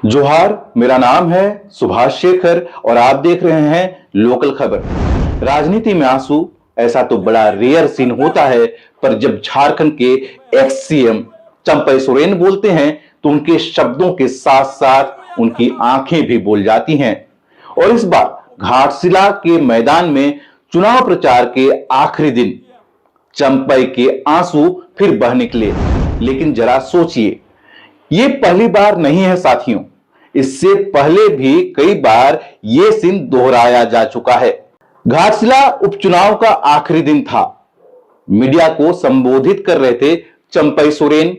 जोहार, मेरा नाम है सुभाष शेखर और आप देख रहे हैं लोकल खबर। राजनीति में आंसू ऐसा तो बड़ा रेयर सीन होता है, पर जब झारखंड के एक्स सीएम चंपई सोरेन बोलते हैं तो उनके शब्दों के साथ साथ उनकी आंखें भी बोल जाती हैं। और इस बार घाटशिला के मैदान में चुनाव प्रचार के आखिरी दिन चंपई के आंसू फिर बह निकले। लेकिन जरा सोचिए, ये पहली बार नहीं है साथियों, इससे पहले भी कई बार यह सीन दोहराया जा चुका है। घाटशिला उपचुनाव का आखिरी दिन था। मीडिया को संबोधित कर रहे थे चंपई सोरेन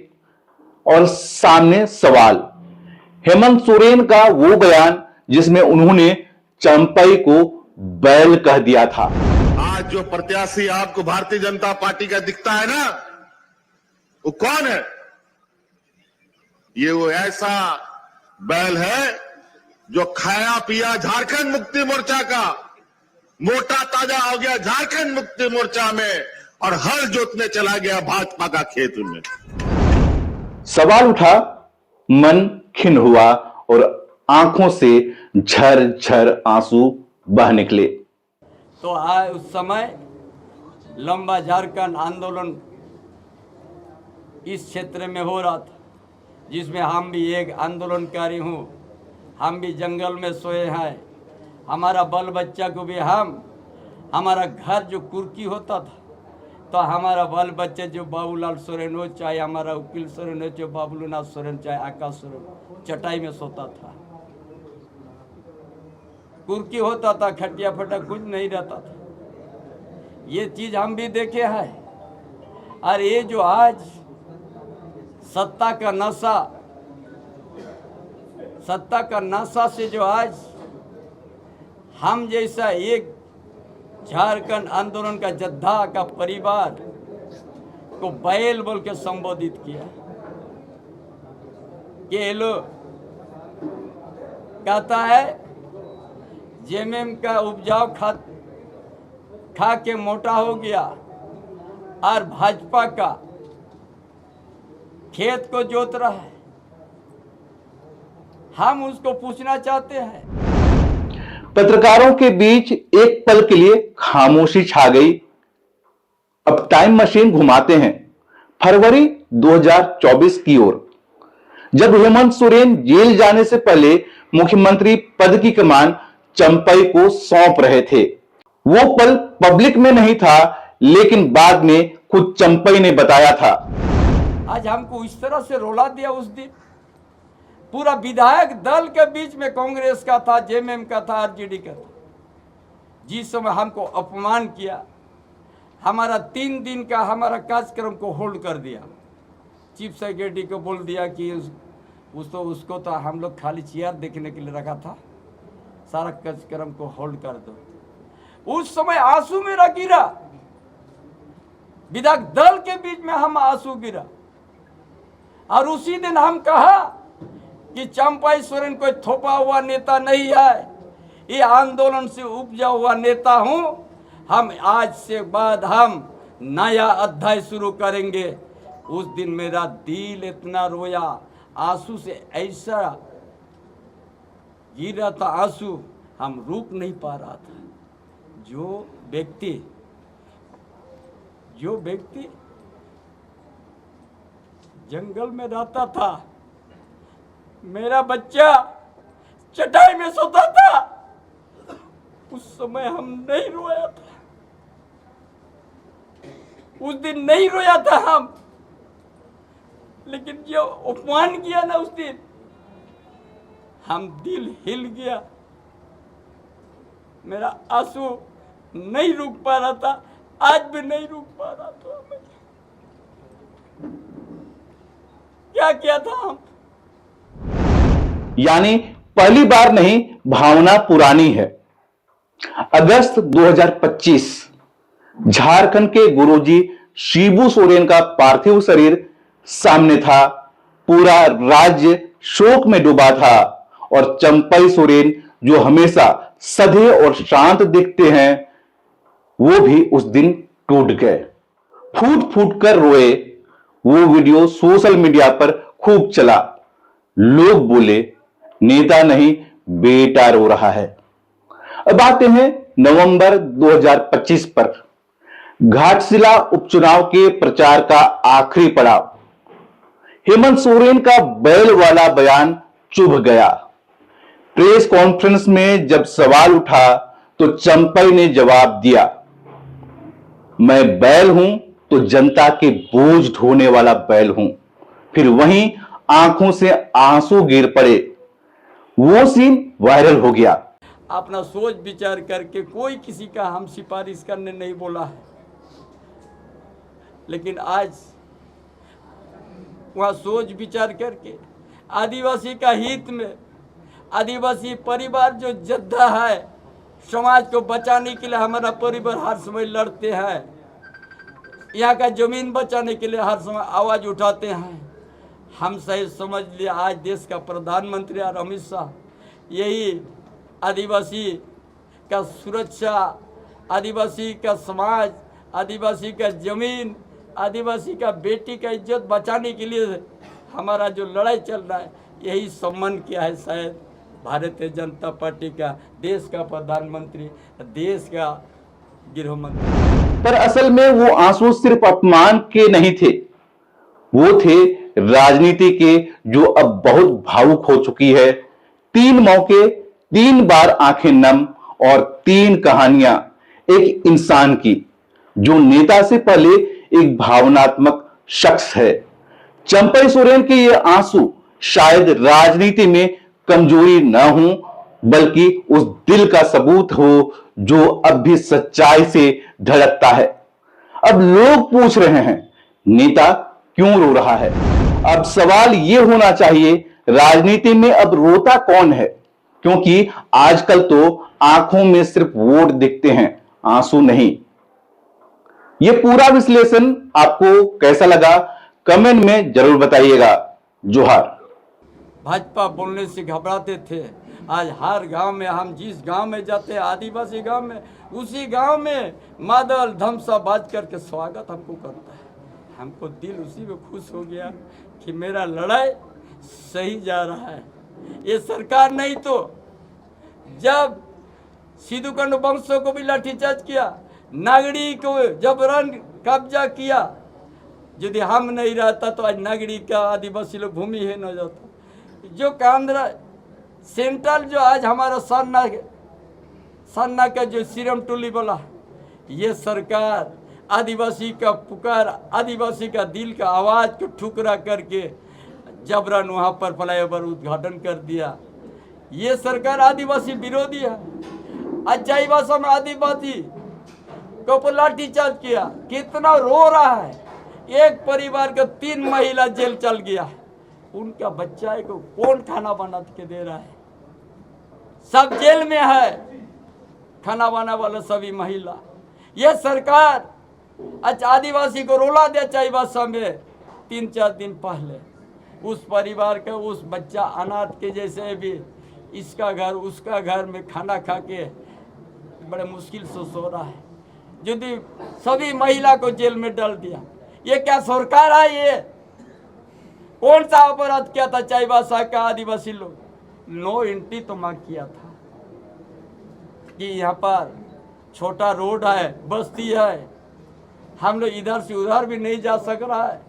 और सामने सवाल हेमंत सोरेन का वो बयान जिसमें उन्होंने चंपई को बैल कह दिया था। आज जो प्रत्याशी आपको भारतीय जनता पार्टी का दिखता है ना, वो कौन है? ये वो ऐसा बैल है जो खाया पिया झारखंड मुक्ति मोर्चा का, मोटा ताजा हो गया झारखंड मुक्ति मोर्चा में और हल जोतने चला गया भाजपा का खेत में। सवाल उठा, मन खिन्न हुआ और आंखों से झर-झर आंसू बह निकले। तो उस समय लंबा झारखंड आंदोलन इस क्षेत्र में हो रहा था, जिसमें हम भी एक आंदोलनकारी हूँ। हम भी जंगल में सोए हैं। हमारा बाल बच्चा को भी हमारा घर जो कुर्की होता था, तो हमारा बाल बच्चे जो बाबूलाल सोरेन हो, चाहे हमारा उकील सोरेन हो, चाहे बाबूलनाथ सोरेन, चाहे आकाश सोरेन, चटाई में सोता था। कुर्की होता था, खटिया फटा कुछ नहीं रहता था। ये चीज हम भी देखे हैं। और ये जो आज सत्ता का नशा से जो आज हम जैसा एक झारखंड आंदोलन का योद्धा का परिवार को बैल बोल के संबोधित किया। ये लोग कहता है जेएमएम का उपजाऊ खा के मोटा हो गया और भाजपा का खेत को जोत रहा है। हम उसको पूछना चाहते हैं। पत्रकारों के बीच एक पल के लिए खामोशी छा गई। अब टाइम मशीन घुमाते हैं फरवरी 2024 की ओर, जब हेमंत सोरेन जेल जाने से पहले मुख्यमंत्री पद की कमान चंपई को सौंप रहे थे। वो पल पब्लिक में नहीं था, लेकिन बाद में खुद चंपई ने बताया था। आज हमको इस तरह से रोला दिया। उस दिन पूरा विधायक दल के बीच में कांग्रेस का था, जेएमएम का था, आरजेडी का था। जिस समय हमको अपमान किया, हमारा 3 दिन का हमारा कार्यक्रम को होल्ड कर दिया। चीफ सेक्रेटरी को बोल दिया कि उसको तो हम लोग खाली चेयर देखने के लिए रखा था, सारा कार्यक्रम को होल्ड कर दो। उस समय आंसू मेरा गिरा। विधायक दल के बीच में हम आंसू गिरा। और उसी दिन हम कहा कि चंपई सोरेन कोई थोपा हुआ नेता नहीं है, ये आंदोलन से उपजा हुआ नेता हूं। हम आज से बाद हम नया अध्याय शुरू करेंगे। उस दिन मेरा दिल इतना रोया, आंसू से ऐसा गिर रहा था, आंसू हम रुक नहीं पा रहा था। जो व्यक्ति जंगल में रहता था, मेरा बच्चा चटाई में सोता था, उस समय हम नहीं रोया था। उस दिन नहीं रोया था हम, लेकिन जो अपमान किया ना उस दिन, हम दिल हिल गया। मेरा आंसू नहीं रुक पा रहा था, आज भी नहीं रुक पा रहा था। क्या किया था हम? यानी पहली बार नहीं, भावना पुरानी है। अगस्त 2025 झारखंड के गुरुजी शिबू सोरेन का पार्थिव शरीर सामने था। पूरा राज्य शोक में डूबा था और चंपई सोरेन, जो हमेशा सधे और शांत दिखते हैं, वो भी उस दिन टूट गए, फूट फूट कर रोए। वो वीडियो सोशल मीडिया पर खूब चला। लोग बोले, नेता नहीं बेटा रो रहा है। अब आते हैं नवंबर 2025 पर। घाटशिला उपचुनाव के प्रचार का आखिरी पड़ाव। हेमंत सोरेन का बैल वाला बयान चुभ गया। प्रेस कॉन्फ्रेंस में जब सवाल उठा तो चंपई ने जवाब दिया, मैं बैल हूं तो जनता के बोझ ढोने वाला बैल हूं। फिर वहीं आंखों से आंसू गिर पड़े। वो सीन वायरल हो गया। अपना सोच विचार करके कोई किसी का हम सिफारिश करने नहीं बोला है, लेकिन आज वहाँ सोच विचार करके आदिवासी का हित में, आदिवासी परिवार जो योद्धा है, समाज को बचाने के लिए हमारा परिवार हर समय लड़ते हैं, यहाँ का जमीन बचाने के लिए हर समय आवाज उठाते हैं। हम सही समझ लिए आज देश का प्रधानमंत्री और अमित शाह यही आदिवासी का सुरक्षा, आदिवासी का समाज, आदिवासी का जमीन, आदिवासी का बेटी का इज्जत बचाने के लिए हमारा जो लड़ाई चल रहा है, यही सम्मान किया है शायद भारतीय जनता पार्टी का, देश का प्रधानमंत्री, देश का गृह मंत्री। पर असल में वो आंसू सिर्फ अपमान के नहीं थे, वो थे राजनीति के, जो अब बहुत भावुक हो चुकी है। 3 मौके, 3 बार आंखें नम और 3 कहानियां एक इंसान की, जो नेता से पहले एक भावनात्मक शख्स है। चंपई सोरेन के ये आंसू शायद राजनीति में कमजोरी न हो, बल्कि उस दिल का सबूत हो जो अब भी सच्चाई से धड़कता है। अब लोग पूछ रहे हैं, नेता क्यों रो रहा है? अब सवाल यह होना चाहिए, राजनीति में अब रोता कौन है? क्योंकि आजकल तो आंखों में सिर्फ वोट दिखते हैं, आंसू नहीं। यह पूरा विश्लेषण आपको कैसा लगा, कमेंट में जरूर बताइएगा। जोहार। भाजपा बोलने से घबराते थे, आज हर गांव में, हम जिस गांव में जाते हैं आदिवासी गांव में, उसी गांव में मादल धमसा बाज करके स्वागत हमको करता है। हमको दिल उसी में खुश हो गया कि मेरा लड़ाई सही जा रहा है। ये सरकार नहीं तो जब सिद्धू कंडू वंशों को भी लाठीचार्ज किया, नागरी को जबरन कब्जा किया, यदि हम नहीं रहता तो आज नागरी का आदिवासी लोग भूमिहीन न जाता। जो कांद्रा सेंट्रल जो आज हमारा सन्ना का जो सीरम टोली बोला, ये सरकार आदिवासी का पुकार, आदिवासी का दिल का आवाज को ठुकरा करके जबरन वहाँ पर फ्लाईओवर उद्घाटन कर दिया। ये सरकार आदिवासी विरोधी है। अच्छाई भाषा में आदिवासी को लाठीचार्ज किया, कितना रो रहा है। एक परिवार का 3 महिला जेल चल गया, उनका बच्चा को कौन खाना बना के दे रहा है? सब जेल में है, खाना बना वाला सभी महिला। ये सरकार आज आदिवासी को रोला दे चाहिए भाषा में। 3-4 दिन पहले उस परिवार का उस बच्चा अनाथ के जैसे भी इसका घर उसका घर में खाना खा के बड़े मुश्किल से सो रहा है, यदि सभी महिला को जेल में डाल दिया। ये क्या सरकार है? ये कौन सा अपराध किया था चाईबासा का आदिवासी लोग? नो एंट्री तो मांग किया था कि यहाँ पर छोटा रोड है, बस्ती है, हम लोग इधर से उधर भी नहीं जा सक रहा है,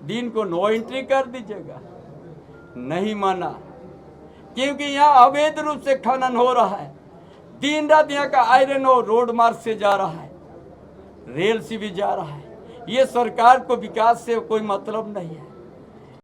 दिन को नो एंट्री कर दीजिएगा। नहीं माना, क्योंकि यहाँ अवैध रूप से खनन हो रहा है। दिन रात यहाँ का आयरन और रोड मार्ग से जा रहा है, रेल से भी जा रहा है। ये सरकार को विकास से कोई मतलब नहीं है।